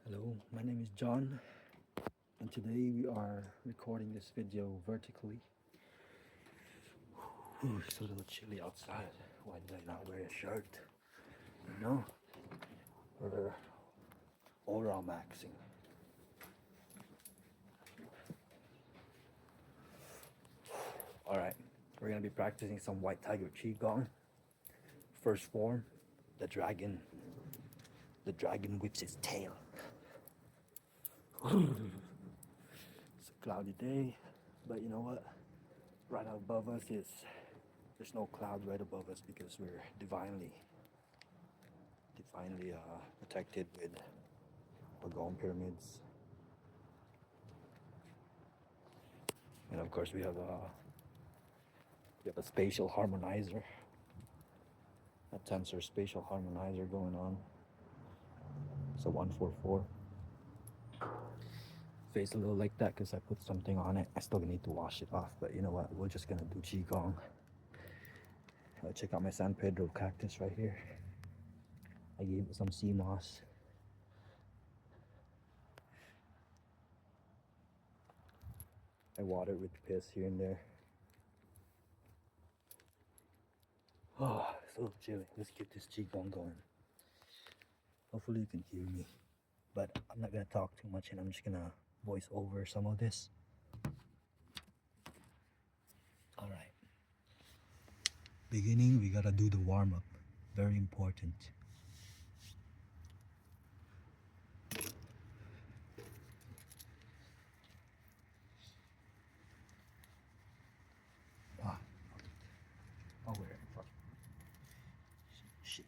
Hello, my name is John, and today we are recording this video vertically. Ooh, it's a little chilly outside. Why did I not wear a shirt? You know? Or aura maxing. Alright, we're gonna be practicing some white tiger qigong. First form, the dragon. The dragon whips its tail. It's a cloudy day, but you know what? Right above us is there's no clouds right above us because we're divinely protected with the gong pyramids. And of course we have a spatial harmonizer, a tensor spatial harmonizer going on. It's a 144. Face a little like that because I put something on it. I still need to wash it off, but you know what? We're just gonna do qigong. Check out my San Pedro cactus right here. I gave it some sea moss. I water it with piss here and there. Oh, it's a little chilly. Let's get this qigong going. Hopefully you can hear me, but I'm not gonna talk too much and I'm just gonna voice over some of this. All right. Beginning, we gotta do the warm-up. Very important. Ah, I'll wear it. Fuck. Shit.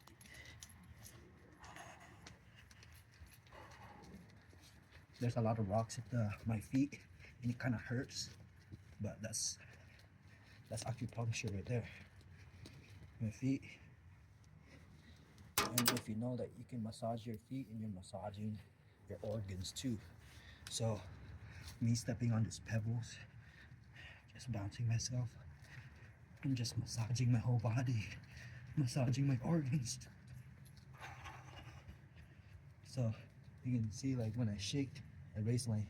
There's a lot of rocks at my feet, and it kind of hurts, but that's acupuncture right there. My feet. And if you know that you can massage your feet and you're massaging your organs too. So me stepping on these pebbles, just bouncing myself, I'm just massaging my whole body, massaging my organs. So you can see, like, when I shake, I raise my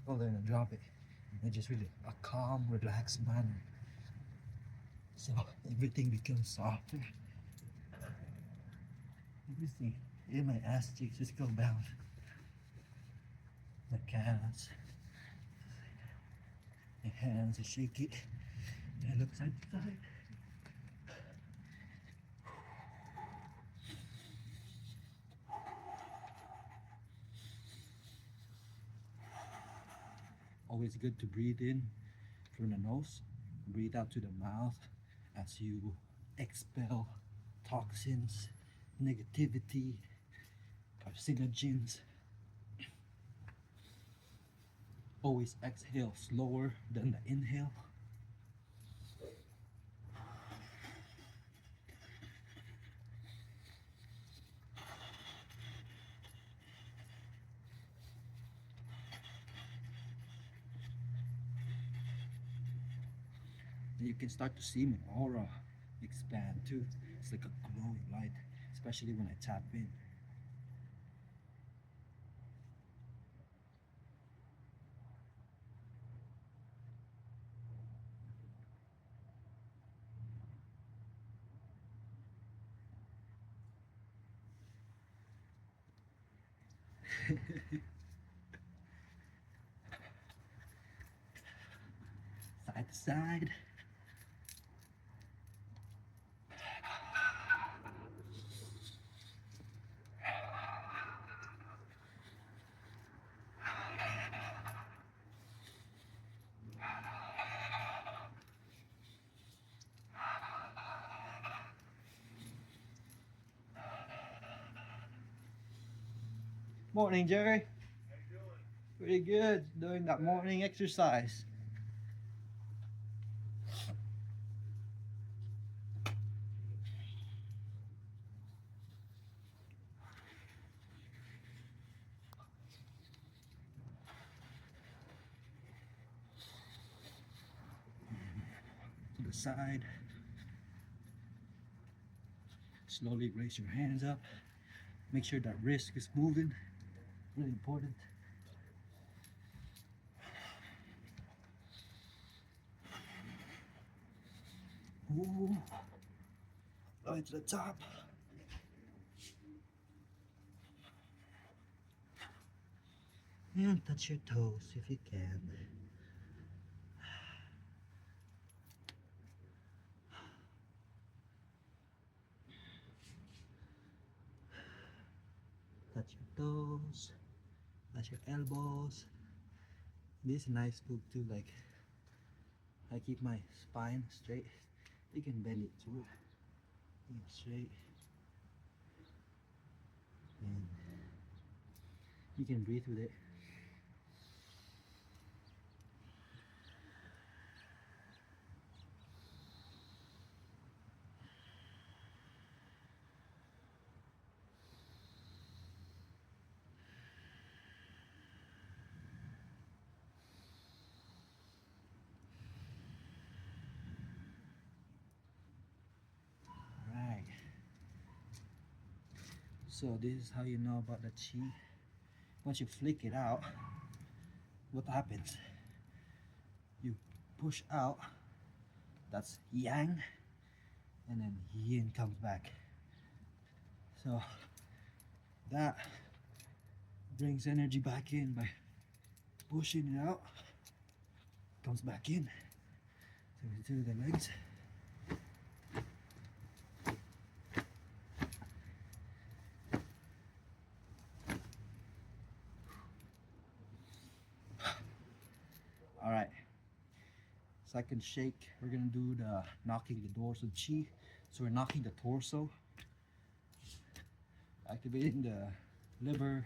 shoulder and I drop it. And it's just really a calm, relaxed manner. So everything becomes softer. Everything in my ass cheeks just go down. My calves, my hands, I shake it. And I look side to side. Always good to breathe in through the nose, breathe out to the mouth as you expel toxins, negativity, carcinogens. Always exhale slower than the inhale. And you can start to see my aura expand too. It's like a glowing light, especially when I tap in. Side to side. Morning, Jerry. How you doing? Pretty good. Doing that morning exercise. To the side. Slowly raise your hands up. Make sure that wrist is moving. really important. Ooh, all the way to the top. And touch your toes if you can. Touch your toes, touch your elbows. This is a nice move too, like I keep my spine straight. You can bend it too. Straight. And you can breathe with it. Alright. So this is how you know about the chi. Once you flick it out, what happens? You push out, that's yang, and then yin comes back. So that brings energy back in by pushing it out, comes back in. So we do the legs. All right. Second shake, we're gonna do the knocking the dorsal chi. So we're knocking the torso, activating the liver,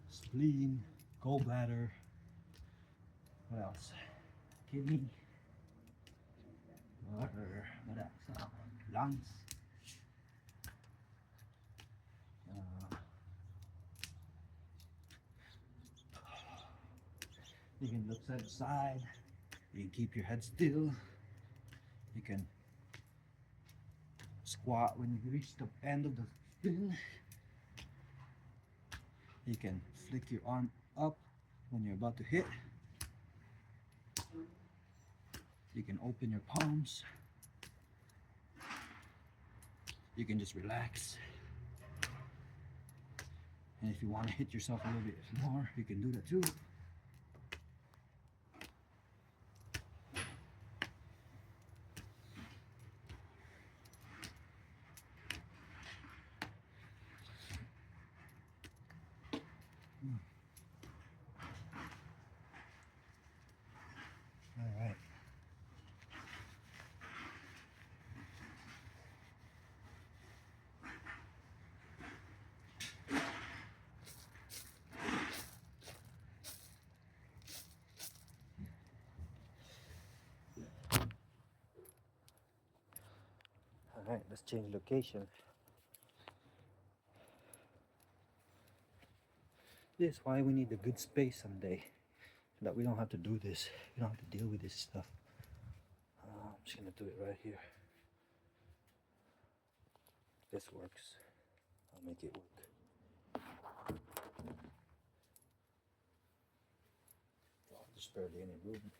spleen, gallbladder. What else? Kidney. What else? Lungs. You can look side to side. You can keep your head still. You can squat when you reach the end of the spin. You can flick your arm up when you're about to hit. You can open your palms. You can just relax. And if you want to hit yourself a little bit more, you can do that too. All right. All right, let's change location. This is why we need a good space someday, so that we don't have to do this. We don't have to deal with this stuff. I'm just gonna do it right here. This works. I'll make it work. Oh, there's barely any room.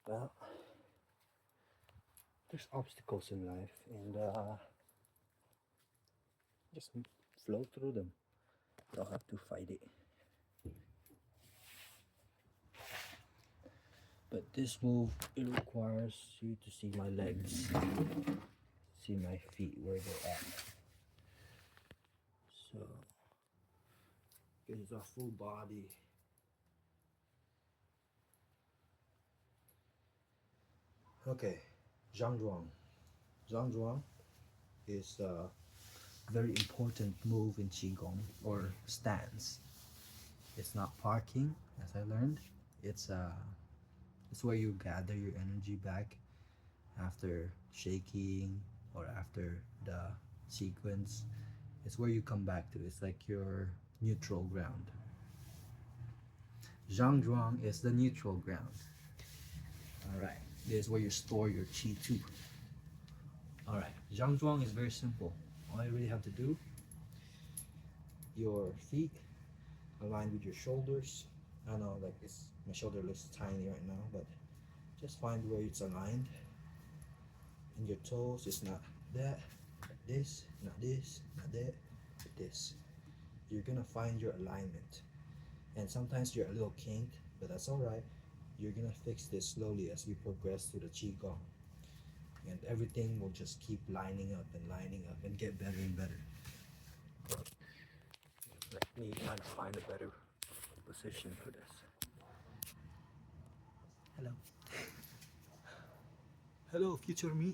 Well, there's obstacles in life, and just flow through them. Don't have to fight it. But this move, it requires you to see my legs, see my feet where they're at. So, it's a full body. Okay, Zhangzhuang. Zhangzhuang is a very important move in Qigong, or stance. It's not parking, as I learned. It's It's where you gather your energy back after shaking or after the sequence. It's where you come back to. It's like your neutral ground. Zhangzhuang is the neutral ground. Alright, this is where you store your qi too. Alright, Zhangzhuang is very simple. All you really have to do, your feet aligned with your shoulders. I know like it's, my shoulder looks tiny right now, but just find where it's aligned. And your toes is not that, not this, not this, not that, this. You're gonna find your alignment. And sometimes you're a little kinked, but that's alright. You're gonna fix this slowly as we progress through the Qigong. And everything will just keep lining up and get better and better. Let me try to find a better position for this. Hello. Hello, future me.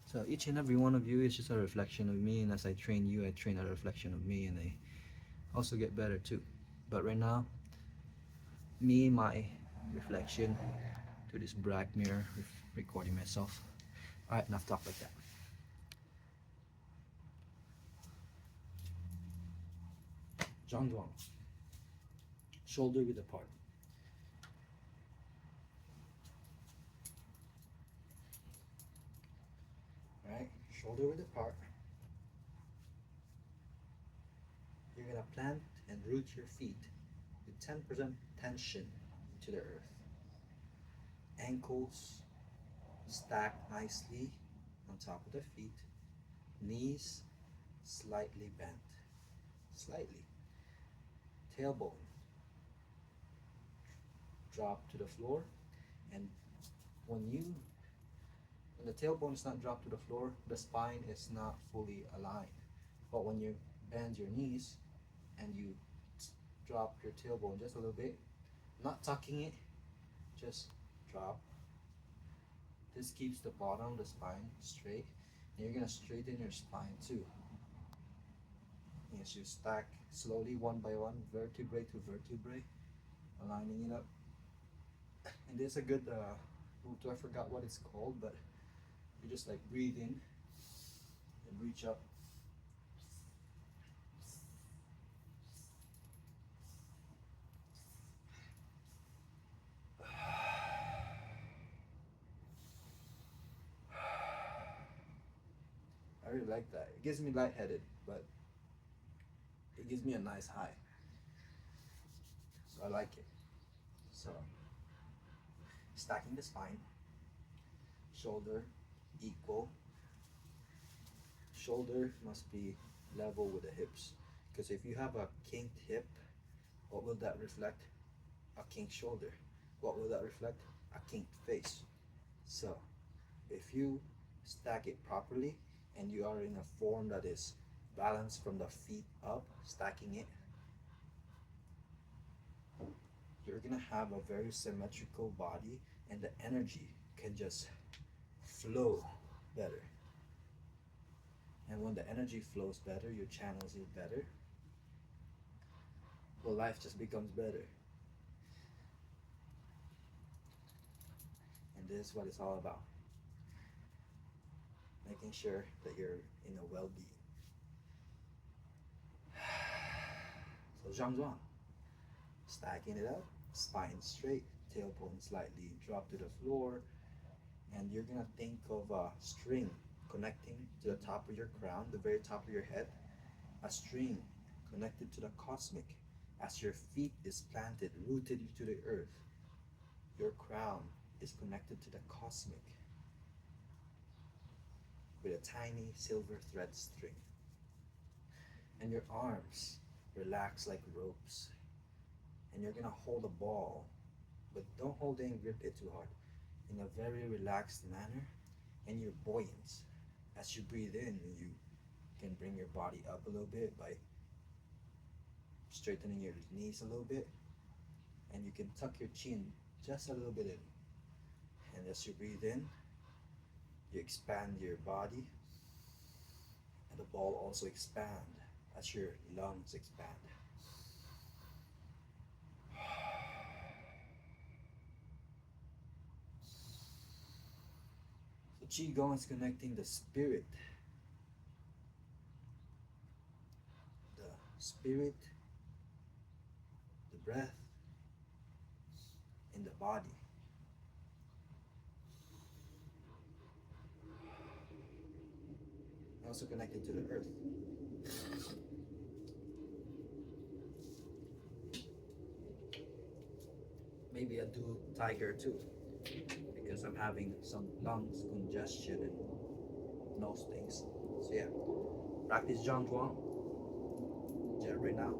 So each and every one of you is just a reflection of me, and as I train you, I train a reflection of me, and I also get better too. But right now, me, my reflection to this black mirror, recording myself. Alright, enough talk like that. Zhangzhuang. Shoulder width apart. Alright, shoulder width apart. You're gonna plant and root your feet with 10% tension to the earth. Ankles stacked nicely on top of the feet. Knees slightly bent. Slightly. Tailbone drop to the floor, and when the tailbone is not dropped to the floor, the spine is not fully aligned. But when you bend your knees and you drop your tailbone just a little bit, not tucking it, just drop. This keeps the bottom of the spine straight, and you're gonna straighten your spine too. As you stack slowly one by one, vertebrae to vertebrae, aligning it up. And there's a good I forgot what it's called, but you just like breathe in and reach up. I really like that. It gives me lightheaded, but it gives me a nice high. So I like it. So stacking the spine, shoulder equal. Shoulder must be level with the hips, because if you have a kinked hip, what will that reflect? A kinked shoulder. What will that reflect? A kinked face. So if you stack it properly and you are in a form that is balanced from the feet up, stacking it, you're gonna have a very symmetrical body, and the energy can just flow better. And when the energy flows better, your channels it better, well, life just becomes better. And this is what it's all about. Making sure that you're in a well-being. So Zhangzhuang, stacking it up, spine straight, tailbone slightly drop to the floor, and you're gonna think of a string connecting to the top of your crown, the very top of your head, a string connected to the cosmic. As your feet is planted, rooted to the earth, your crown is connected to the cosmic with a tiny silver thread string. And your arms relax like ropes. And you're gonna hold a ball, but don't hold it and grip it too hard. In a very relaxed manner, and you're buoyant. As you breathe in, you can bring your body up a little bit by straightening your knees a little bit, and you can tuck your chin just a little bit in. And as you breathe in, you expand your body, and the ball also expand as your lungs expand. Qigong is connecting the spirit, the breath, in the body. Also connected to the earth. Maybe I do tiger too, because I'm having some lungs congestion and nose things. So yeah, practice Zhang Zhuang. Yeah, right now.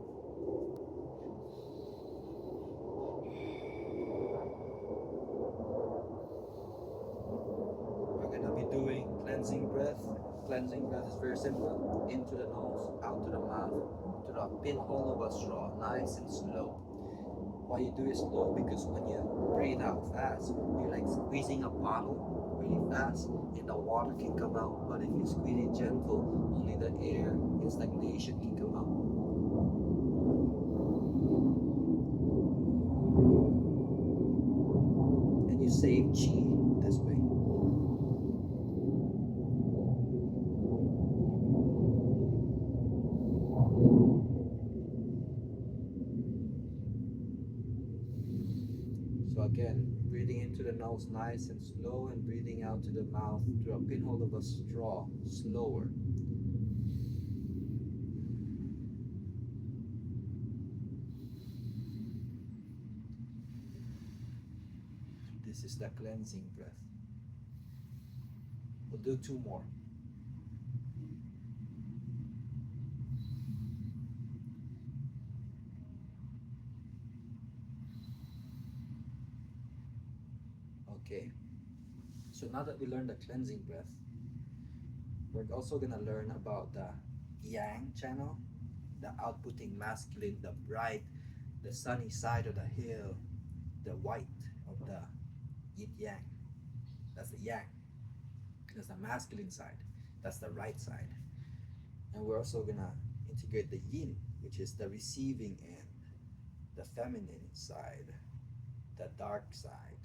We're gonna be doing cleansing breath. Cleansing breath is very simple. Into the nose, out to the mouth, to the pinhole of a straw, nice and slow. Why you do it slow? Because when you breathe out fast, you're like squeezing a bottle really fast, and the water can come out. But if you squeeze it gentle, only the air and stagnation can come out. And you save chi this way. So again, breathing into the nose nice and slow, and breathing out to the mouth through a pinhole of a straw, slower. This is the cleansing breath. We'll do two more. Okay. So now that we learned the cleansing breath, we're also gonna learn about the yang channel, the outputting masculine, the bright, the sunny side of the hill, the white of the yin yang. That's the yang. That's the masculine side. That's the right side. And we're also gonna integrate the yin, which is the receiving end, the feminine side, the dark side.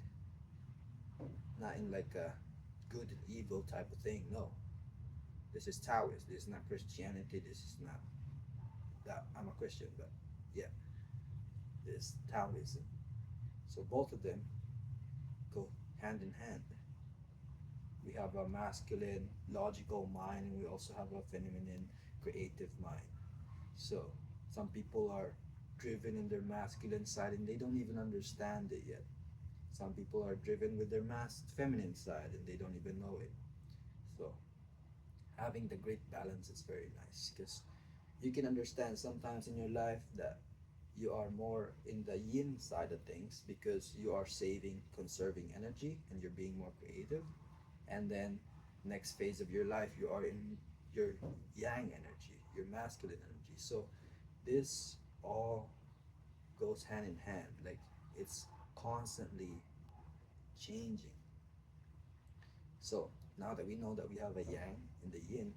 Not in like a good and evil type of thing. No. This is Taoist. This is not Christianity. This is not that I'm a Christian, but yeah, this is Taoism. So both of them go hand in hand. We have a masculine, logical mind, and we also have a feminine, creative mind. So some people are driven in their masculine side and they don't even understand it yet. Some people are driven with their feminine side and they don't even know it. So having the great balance is very nice, because you can understand sometimes in your life that you are more in the yin side of things because you are saving, conserving energy, and you're being more creative. And then next phase of your life, you are in your yang energy, your masculine energy. So this all goes hand in hand. Like, it's constantly changing. So now that we know that we have a yang and the yin,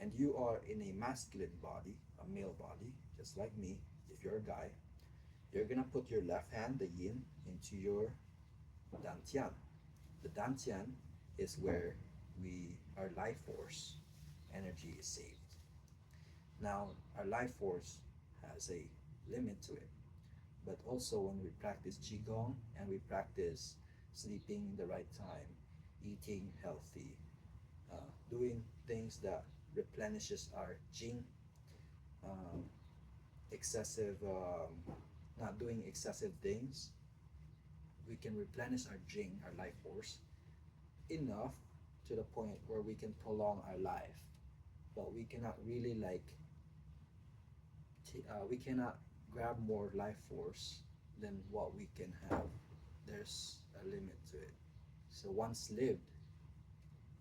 and you are in a masculine body, a male body, just like me, if you're a guy, you're gonna put your left hand, the yin, into your dantian. The dantian is where our life force energy is saved. Now, our life force has a limit to it, but also when we practice qigong and we practice sleeping the right time, eating healthy, doing things that replenishes our jing, um, excessive, not doing excessive things, we can replenish our jing, our life force, enough to the point where we can prolong our life. But we cannot really we cannot grab more life force than what we can have. There's a limit to it. So once lived,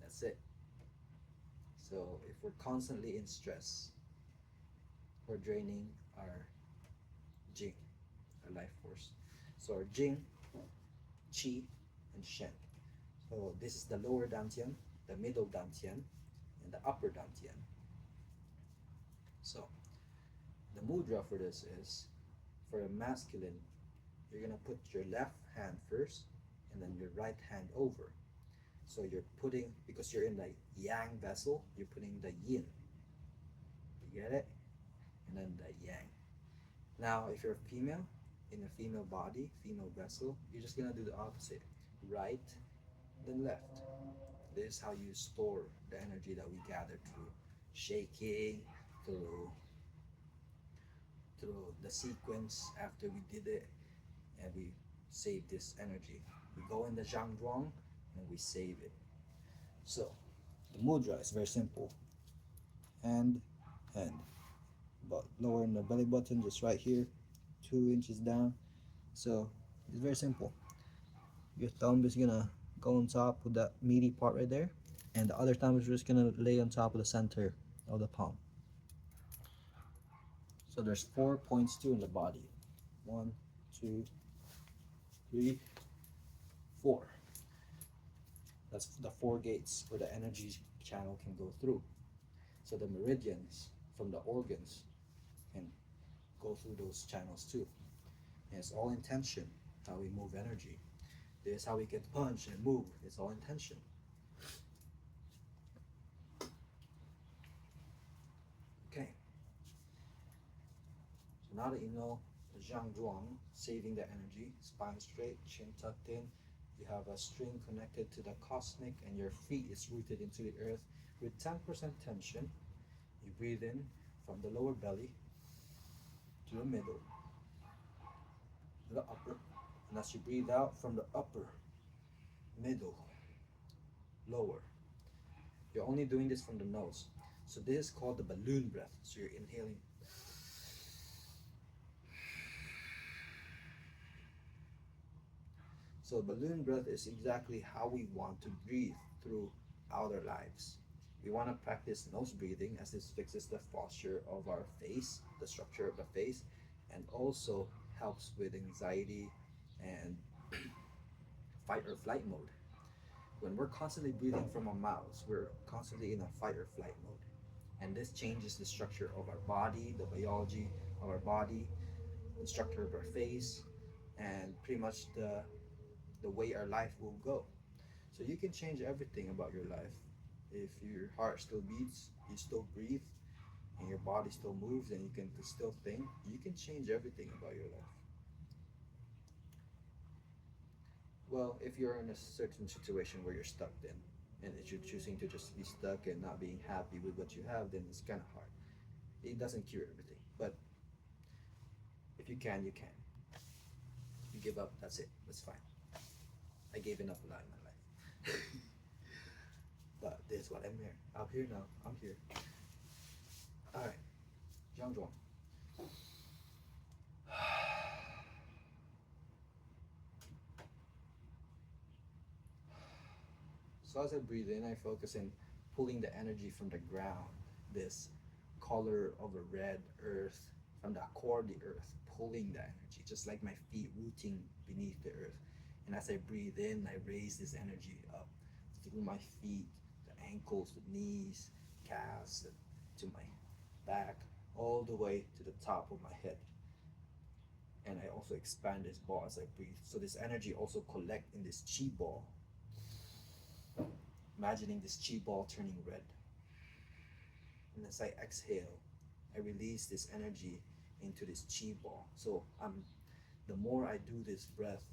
that's it. So if we're constantly in stress, we're draining our jing, our life force. So our jing, qi, and shen. So this is the lower dantian, the middle dantian, and the upper dantian. So the mudra for this is, for a masculine, you're gonna put your left hand first and then your right hand over. So you're putting, because you're in the yang vessel, you're putting the yin. You get it? And then the yang. Now, if you're a female, in a female body, female vessel, you're just gonna do the opposite. Right, then left. This is how you store the energy that we gather through shaking, through the sequence after we did it, and we save this energy. We go in the zhangzhuang and we save it. So the mudra is very simple. Hand, hand. But lowering the belly button just right here, 2 inches down. So it's very simple. Your thumb is gonna go on top of that meaty part right there, and the other thumb is just gonna lay on top of the center of the palm. So there's 4 points too in the body. 1, 2, 3, 4. That's the 4 gates where the energy channel can go through. So the meridians from the organs can go through those channels too. And it's all intention how we move energy. This is how we can punch and move. It's all intention. Okay. So now that you know the zhangzhuang, saving the energy, spine straight, chin tucked in, you have a string connected to the cosmic, and your feet is rooted into the earth with 10% tension. You breathe in from the lower belly to the middle, to the upper, and as you breathe out from the upper, middle, lower, you're only doing this from the nose. So this is called the balloon breath. So you're inhaling. So balloon breath is exactly how we want to breathe through our lives. We want to practice nose breathing, as this fixes the posture of our face, the structure of the face, and also helps with anxiety and fight or flight mode. When we're constantly breathing from our mouths, we're constantly in a fight or flight mode. And this changes the structure of our body, the biology of our body, the structure of our face, and pretty much the way our life will go. So you can change everything about your life. If your heart still beats, you still breathe, and your body still moves, and you can still think, you can change everything about your life. Well, if you're in a certain situation where you're stuck in, and if you're choosing to just be stuck and not being happy with what you have, then it's kind of hard. It doesn't cure everything, but if you can, you can. If you give up, that's it. That's fine. I gave up a lot in my life. But this is what I'm here. I'm here now. I'm here. Alright. Zhangzhuang. So as I breathe in, I focus in pulling the energy from the ground, this color of a red earth, from the core of the earth, pulling the energy, just like my feet rooting beneath the earth. And as I breathe in, I raise this energy up through my feet, the ankles, the knees, calves, to my back, all the way to the top of my head. And I also expand this ball as I breathe. So this energy also collect in this chi ball. Imagining this chi ball turning red. And as I exhale, I release this energy into this chi ball. So the more I do this breath,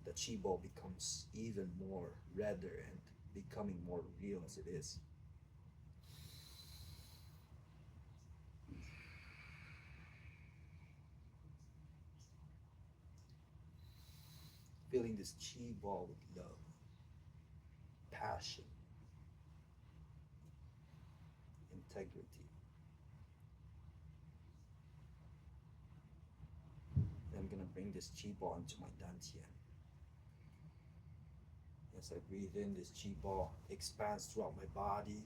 the chi ball becomes even more redder and becoming more real as it is. Filling this chi ball with love, passion, integrity. And I'm gonna bring this chi ball into my dantian. As I breathe in, this chi ball expands throughout my body.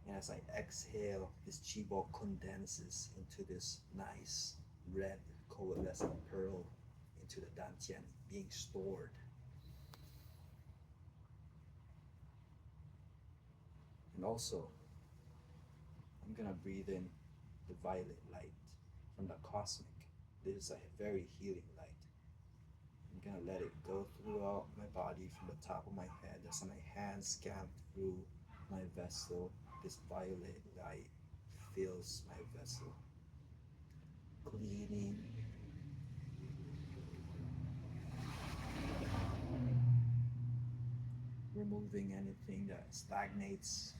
And as I exhale, this chi ball condenses into this nice red coalescent pearl into the dantian, being stored. And also, I'm gonna breathe in the violet light from the cosmic. This is a very healing light. I'm gonna let it go throughout my body. body from the top of my head as my hands scan through my vessel. This violet light fills my vessel, cleaning, removing anything that stagnates.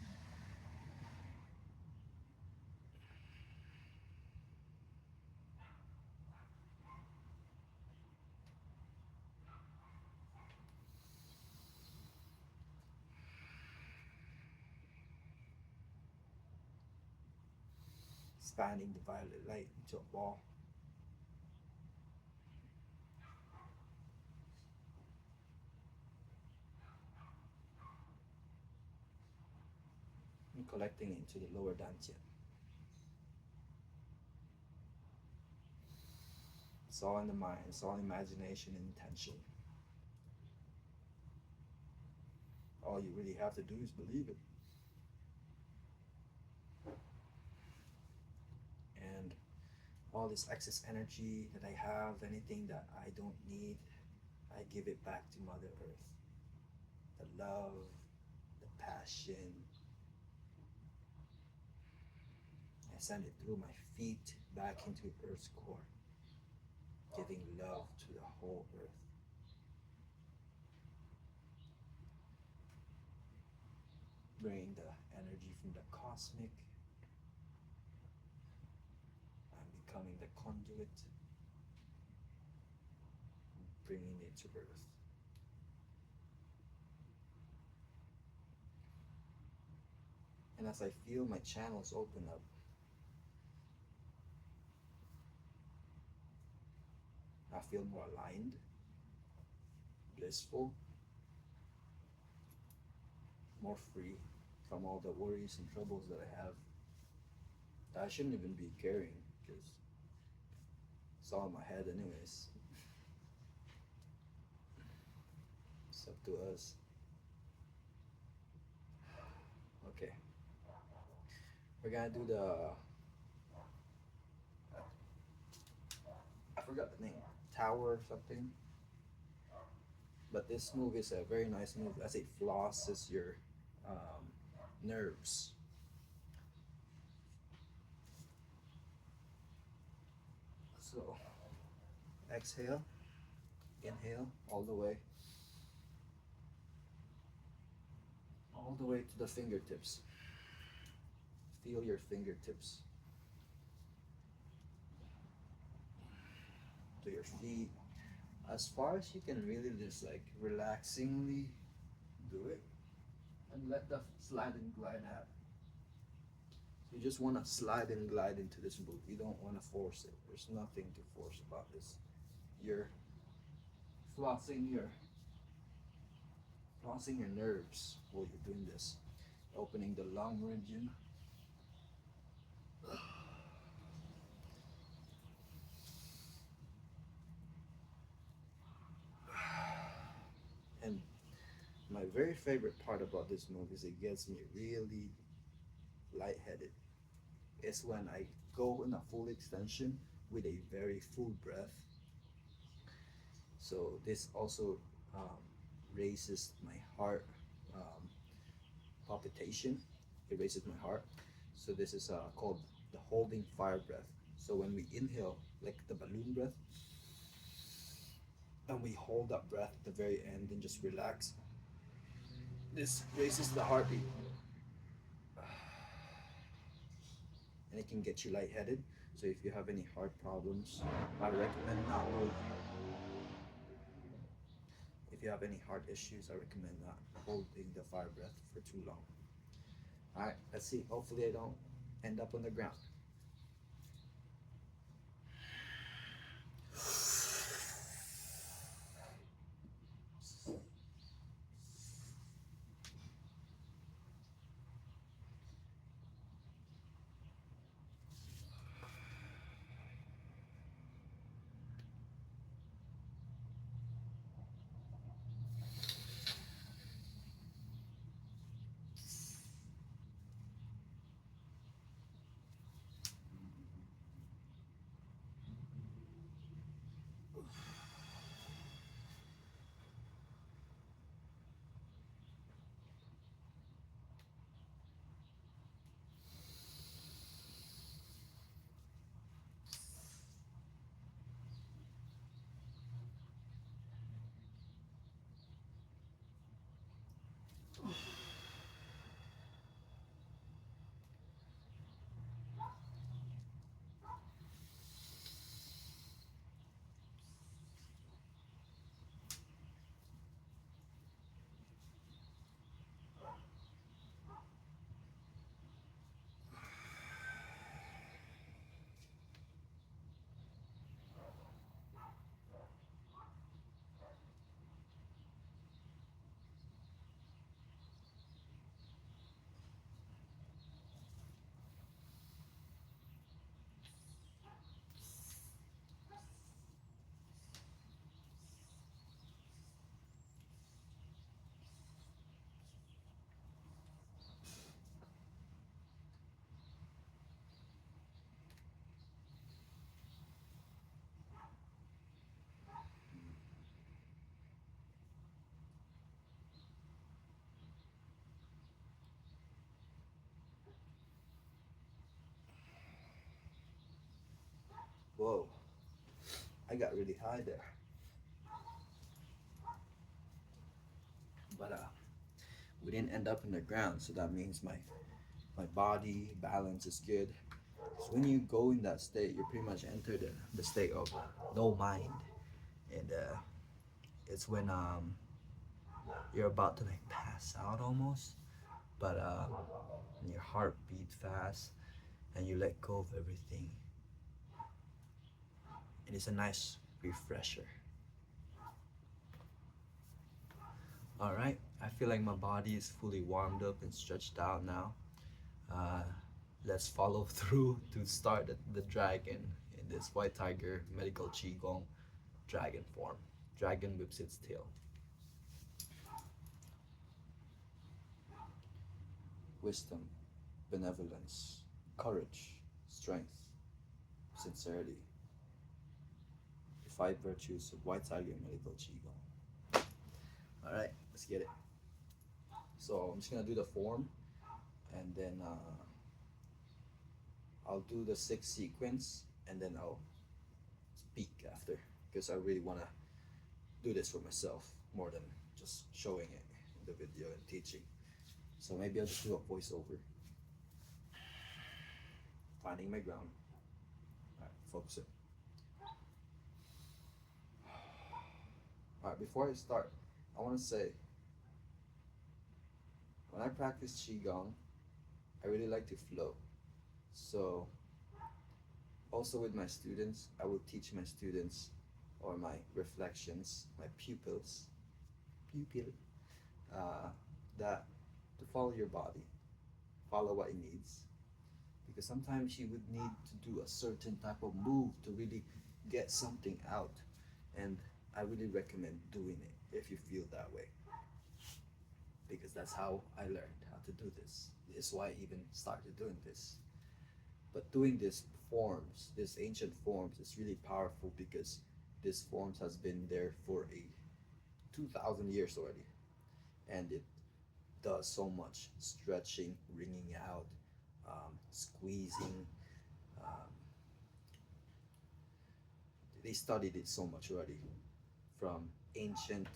Expanding the violet light into a ball. And collecting into the lower dantian. It's all in the mind, it's all imagination and intention. All you really have to do is believe it. And all this excess energy that I have, anything that I don't need, I give it back to Mother Earth. The love, the passion. I send it through my feet back into Earth's core, giving love to the whole Earth. Bringing the energy from the cosmic. I'm becoming the conduit, bringing it to Earth. And as I feel my channels open up, I feel more aligned, blissful, more free from all the worries and troubles that I have. That I shouldn't even be carrying because it's all in my head anyways. It's up to us. Okay. We're gonna do the, I forgot the name, tower or something. But this move is a very nice move as it flosses your nerves. So exhale, inhale all the way to the fingertips. Feel your fingertips to your feet, as far as you can really just like relaxingly do it, and let the slide and glide happen. You just want to slide and glide into this move. You don't want to force it. There's nothing to force about this. You're flossing your nerves while you're doing this. Opening the lung region. And my very favorite part about this move is it gets me really lightheaded. It's when I go in a full extension with a very full breath. So this also raises my heart palpitation. It raises my heart. So this is called the holding fire breath. So when we inhale, like the balloon breath, and we hold that breath at the very end and just relax, this raises the heartbeat. And it can get you lightheaded. So if you have any heart problems, I recommend not holding. If you have any heart issues, I recommend not holding the fire breath for too long. All right, let's see. Hopefully I don't end up on the ground. Whoa, I got really high there. But we didn't end up in the ground, so that means my body balance is good. So when you go in that state, you pretty much enter the state of no mind, and it's when you're about to like pass out almost, but your heart beats fast, and you let go of everything, and it's a nice refresher. All right, I feel like my body is fully warmed up and stretched out now. Uh, let's follow through to start the dragon in this white tiger medical qigong dragon form. Dragon whips its tail. Wisdom, benevolence, courage, strength, sincerity. The five virtues of white tiger medical qigong. All right, let's get it. So I'm just gonna do the form, and then I'll do the six sequence, and then I'll speak after, because I really wanna do this for myself more than just showing it in the video and teaching. So maybe I'll just do a voiceover. Finding my ground. Alright, focus it. Alright, before I start, I want to say when I practice Qigong, I really like to flow. So, also with my students, I will teach my students or my reflections, my pupil, uh, that to follow your body, follow what it needs. Because sometimes you would need to do a certain type of move to really get something out. And I really recommend doing it if you feel that way. Because that's how I learned how to do this. This is why I even started doing this. But doing these forms, these ancient forms, is really powerful because this forms has been there for a 2,000 years already. And it does so much stretching, wringing out, squeezing. Um, they studied it so much already, from ancient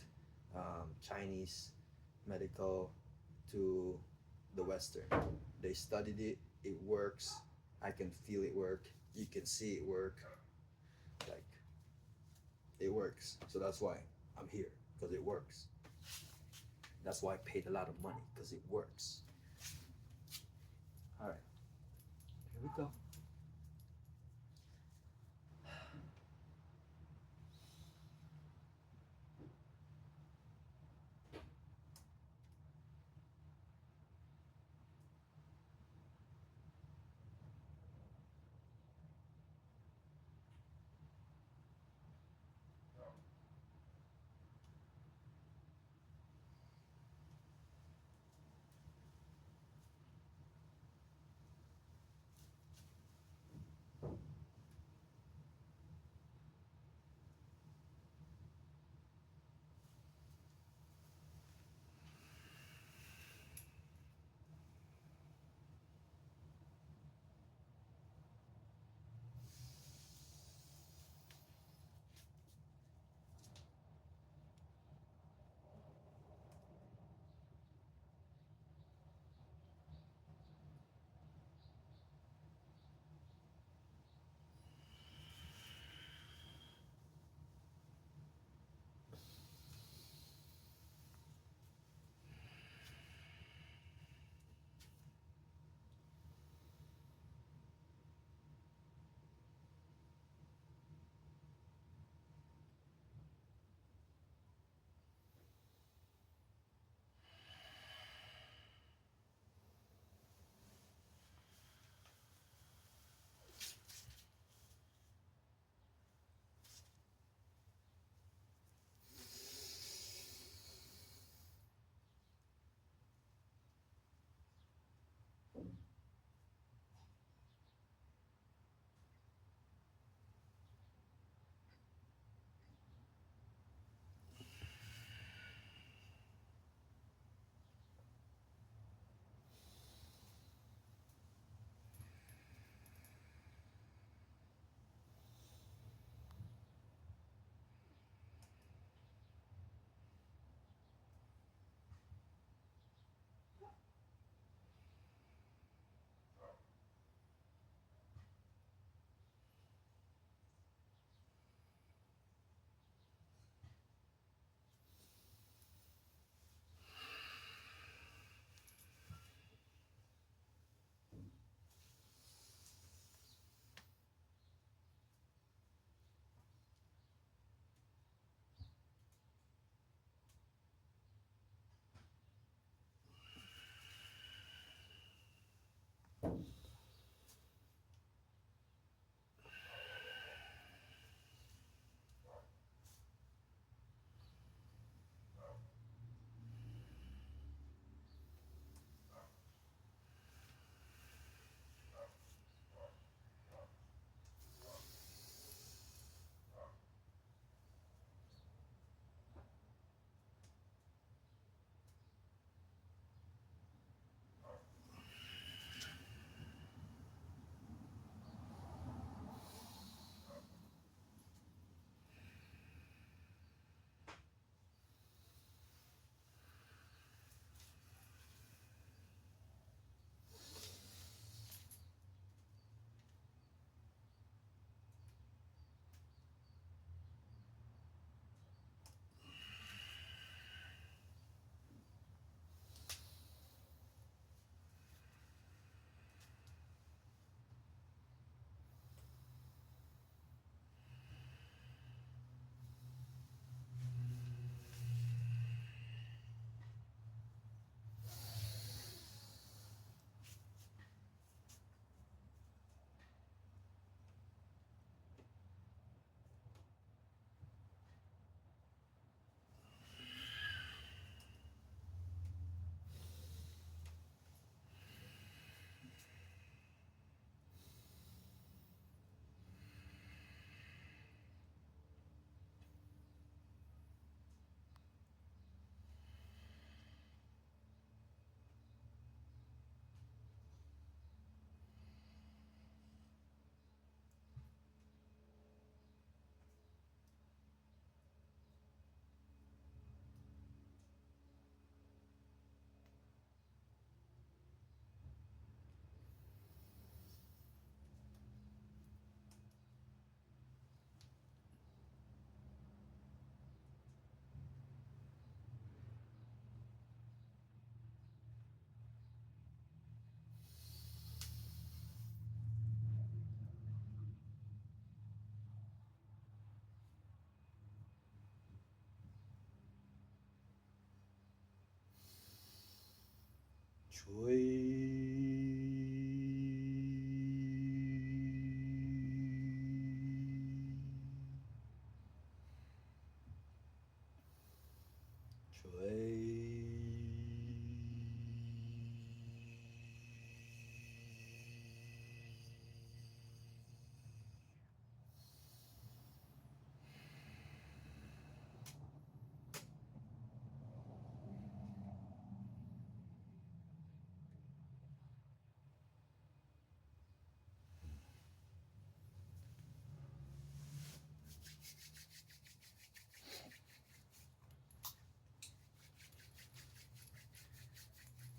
Chinese medical to the Western. They studied it. It works. I can feel it work. You can see it work. Like, it works. So that's why I'm here, because it works. That's why I paid a lot of money, because it works. All right, here we go.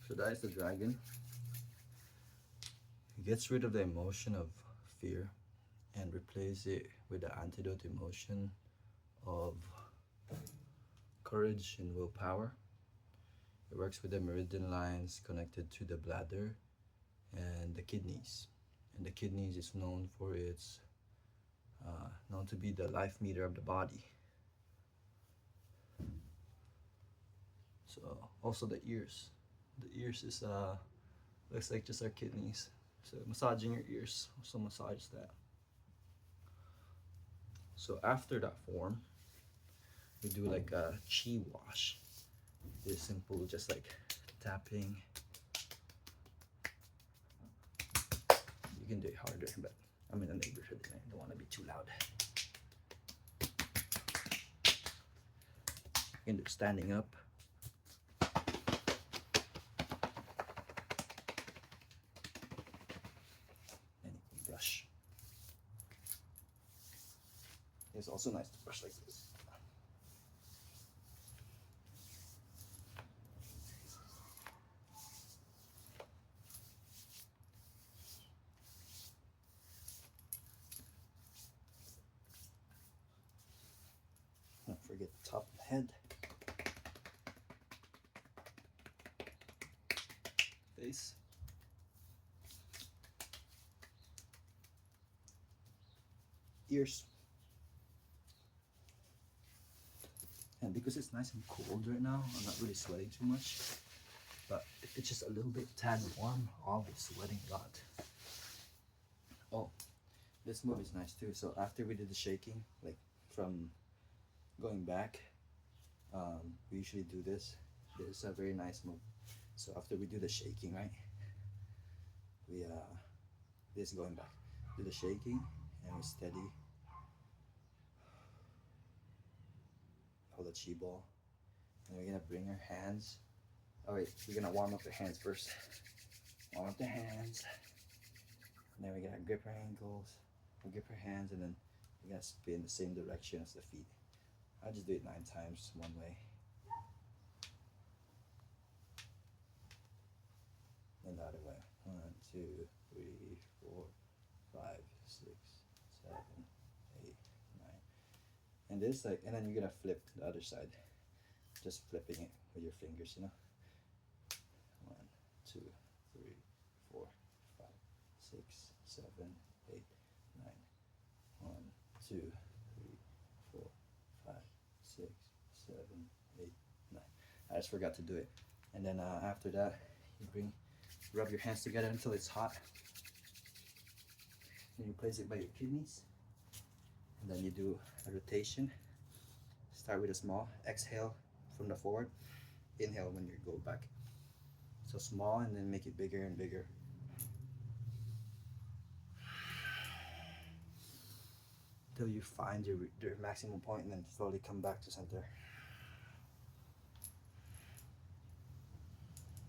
So that is the dragon. He gets rid of the emotion of fear and replace it with the antidote emotion of courage and willpower. It works with the meridian lines connected to the bladder and the kidneys. And the kidneys is known for its known to be the life meter of the body. So also the ears. The ears is looks like just our kidneys. So massaging your ears, also massage that. So after that form, we do like a chi wash. It's simple, just like tapping. You can do it harder, but I'm in a neighborhood and I don't want to be too loud. You can do standing up. And you can brush. It's also nice to brush like this. Don't forget the top of the head. Face. Ears. And because it's nice and cold right now, I'm not really sweating too much. But if it's just a little bit tad warm, I'll be sweating a lot. Oh, this move is nice too. So after we did the shaking, like from going back, we usually do this. This is a very nice move. So after we do the shaking, right? We this going back. Do the shaking and we steady. Hold the chi ball. And we're gonna bring our hands. Oh wait, we're gonna warm up the hands first. Warm up the hands. And then we're gonna grip our ankles. We'll grip our hands and then we're gonna spin the same direction as the feet. I just do it 9 times one way. And the other way. 1, 2, 3, 4, 5, 6, 7, 8, 9. And this like, and then you're gonna flip the other side. Just flipping it with your fingers, you know. 1, 2, 3, 4, 5, 6, 7, 8, 9. 1, 2, 3, 4, 5, 6, 7, 8, 9. I just forgot to do it. And then after that, you rub your hands together until it's hot. Then you place it by your kidneys. And then you do a rotation. Start with a small exhale from the forward. Inhale when you go back. So small and then make it bigger and bigger. Until you find your maximum point and then slowly come back to center.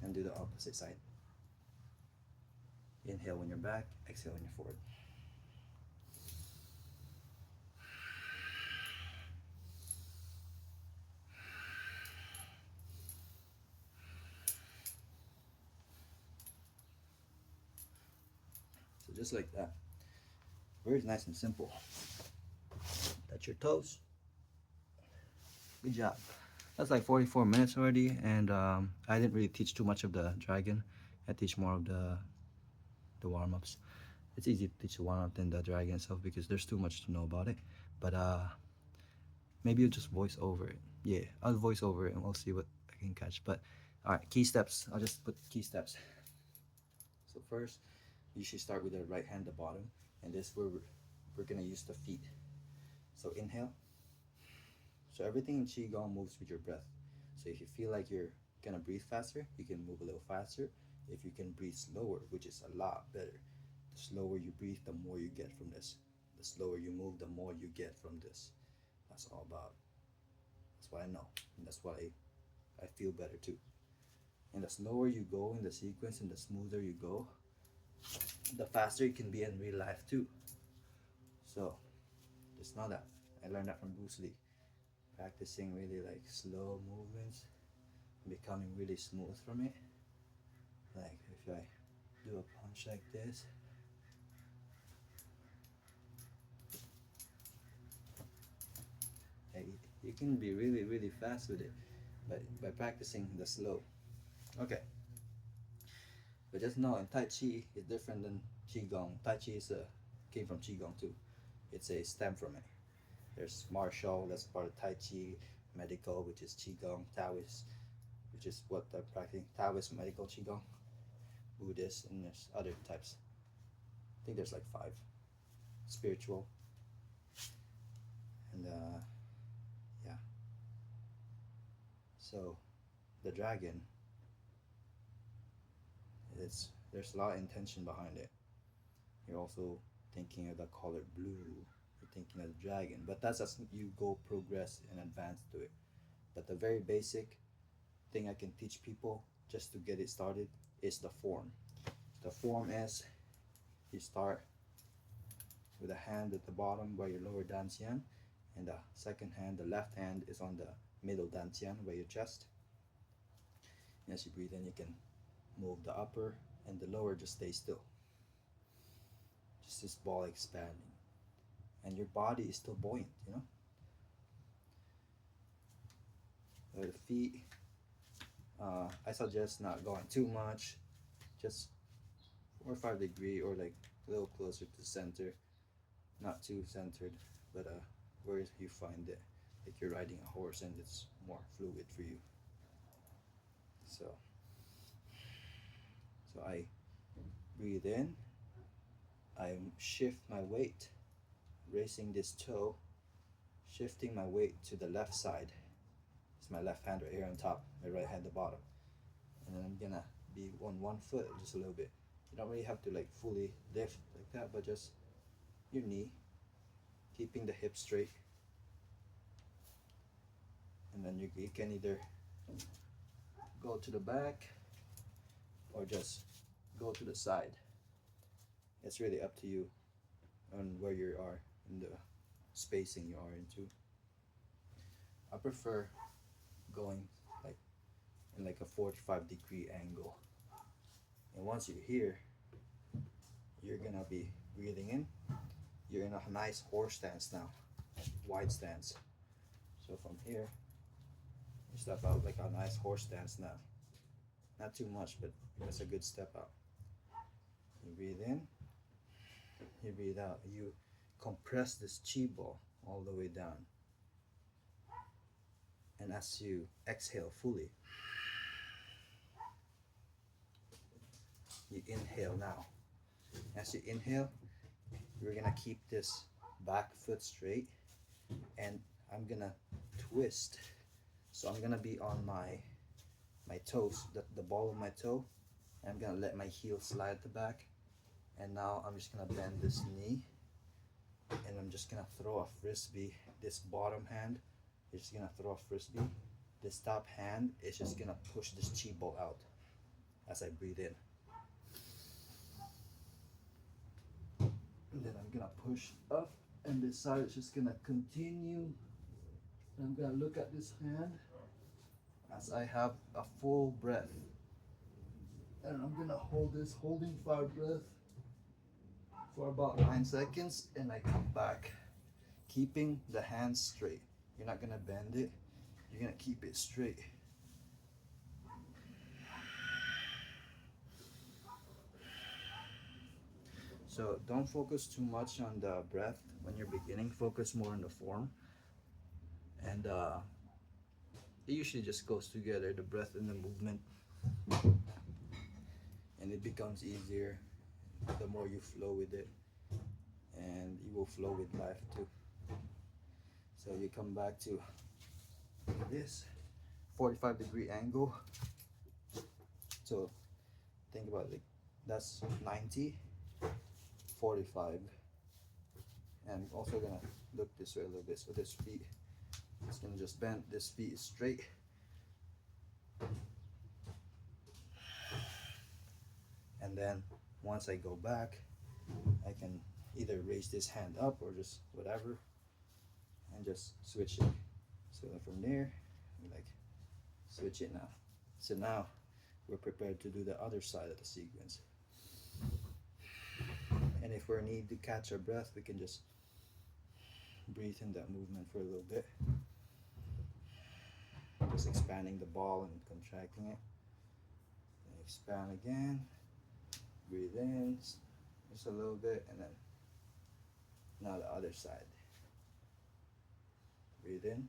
And do the opposite side. Inhale when you're back, exhale when you're forward. So just like that. Very nice and simple. Touch your toes. Good job. That's like 44 minutes already, and I didn't really teach too much of the dragon. I teach more of the warm-ups. It's easy to teach the warm-up than the dragon itself because there's too much to know about it. But maybe you'll just voice over it. Yeah, I'll voice over it and we'll see what I can catch. But All right, key steps. I'll just put key steps. So first, you should start with the right hand, the bottom, and this we're gonna use the feet. So inhale. So everything in qigong moves with your breath. So if you feel like you're gonna breathe faster, you can move a little faster. If you can breathe slower, which is a lot better, the slower you breathe, the more you get from this. The slower you move, the more you get from this. That's all about. That's what I know, and that's why I feel better too. And the slower you go in the sequence and the smoother you go, the faster you can be in real life too. So just know that. I learned that from Bruce Lee. Practicing really like slow movements, becoming really smooth from it. Like if I do a punch like this, like you can be really, really fast with it, but by practicing the slow. Okay, but just know in Tai Chi is different than Qigong. Tai Chi is came from Qigong too. It's a stem from it. There's martial, that's part of Tai Chi, medical, which is Qigong, Taoist, which is what they're practicing, Taoist medical Qigong, Buddhist, and there's other types. I think there's like 5. Spiritual, and yeah. So the dragon, there's a lot of intention behind it. You're also thinking of the color blue. You're thinking of the dragon, but that's as you go progress and advance to it. But the very basic thing I can teach people just to get it started is the form. The form is you start with a hand at the bottom where your lower dantian, and the second hand, the left hand, is on the middle dantian where your chest. And as you breathe in, you can move the upper, and the lower just stays still. Just this ball expanding, and your body is still buoyant, you know. The feet, I suggest not going too much, just 4 or 5 degree, or like a little closer to center, not too centered, but where you find it, like you're riding a horse and it's more fluid for you. So I breathe in, I shift my weight, raising this toe, shifting my weight to the left side. It's my left hand right here on top, my right hand at the bottom. And then I'm gonna be on one foot just a little bit. You don't really have to like fully lift like that, but just your knee, keeping the hips straight. And then you can either go to the back or just go to the side. It's really up to you on where you are in the spacing you are into. I prefer going like in like a 45-degree angle. And once you're here, you're gonna be breathing in. You're in a nice horse stance now, wide stance. So from here, you step out like a nice horse stance now. Not too much, but that's a good step out. You breathe in, you breathe out. You compress this chi ball all the way down. And as you exhale fully, you inhale now. As you inhale, we're gonna keep this back foot straight, and I'm gonna twist. So I'm gonna be on my toes, the ball of my toe. I'm gonna let my heel slide at the back, and now I'm just gonna bend this knee, and I'm just gonna throw a frisbee. This bottom hand is just gonna throw a frisbee. This top hand is just gonna push this chi ball out as I breathe in. And then I'm gonna push up, and this side is just gonna continue. I'm gonna look at this hand as I have a full breath. And I'm gonna hold this holding fire breath for about 9 seconds, and I come back, keeping the hands straight. You're not gonna bend it, you're gonna keep it straight. So don't focus too much on the breath when you're beginning, focus more on the form. And it usually just goes together, the breath and the movement, and it becomes easier the more you flow with it, and you will flow with life too. So you come back to this 45-degree angle. So think about it, that's 90, 45, and also gonna look this way a little bit. So this feet, it's gonna just bend, this feet is straight, and then once I go back, I can either raise this hand up or just whatever, and just switch it. So from there, like switch it now. So now we're prepared to do the other side of the sequence. And if we need to catch our breath, we can just breathe in that movement for a little bit. Just expanding the ball and contracting it. And expand again. Breathe in just a little bit, and then now the other side. Breathe in.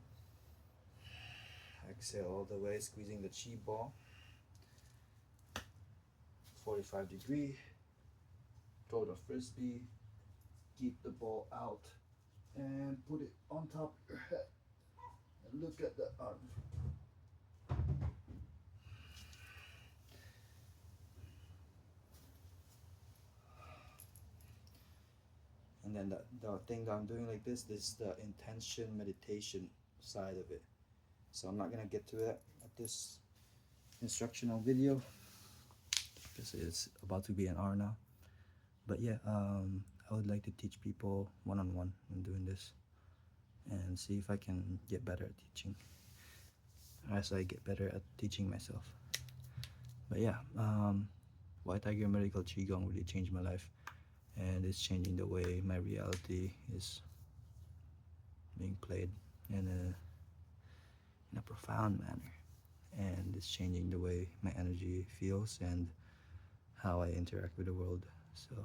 Exhale all the way, squeezing the chi ball. 45-degree. Throw the frisbee. Keep the ball out and put it on top of your head. And look at the arm. And then the thing that I'm doing like this is the intention meditation side of it. So I'm not gonna get to it at this instructional video because it's about to be an hour now. But yeah, I would like to teach people one-on-one in doing this and see if I can get better at teaching as I get better at teaching myself. But yeah, White Tiger Medical Qigong really changed my life, and it's changing the way my reality is being played in a profound manner, and it's changing the way my energy feels and how I interact with the world. So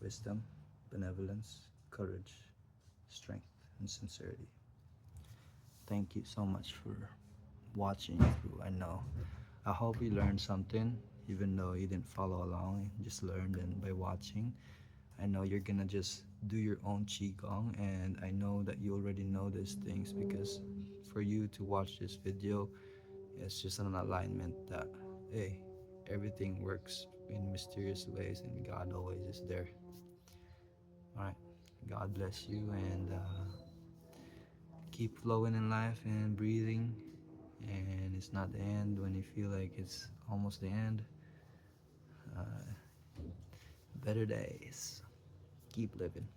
wisdom, benevolence, courage, strength, and sincerity. Thank you so much for watching through. I hope you learned something, even though you didn't follow along, you just learned. And by watching, I know you're gonna just do your own qigong, and I know that you already know these things because for you to watch this video, it's just an alignment that, hey, everything works in mysterious ways and God always is there. All right, God bless you, and keep flowing in life and breathing. And it's not the end when you feel like it's almost the end. Better days. Keep living.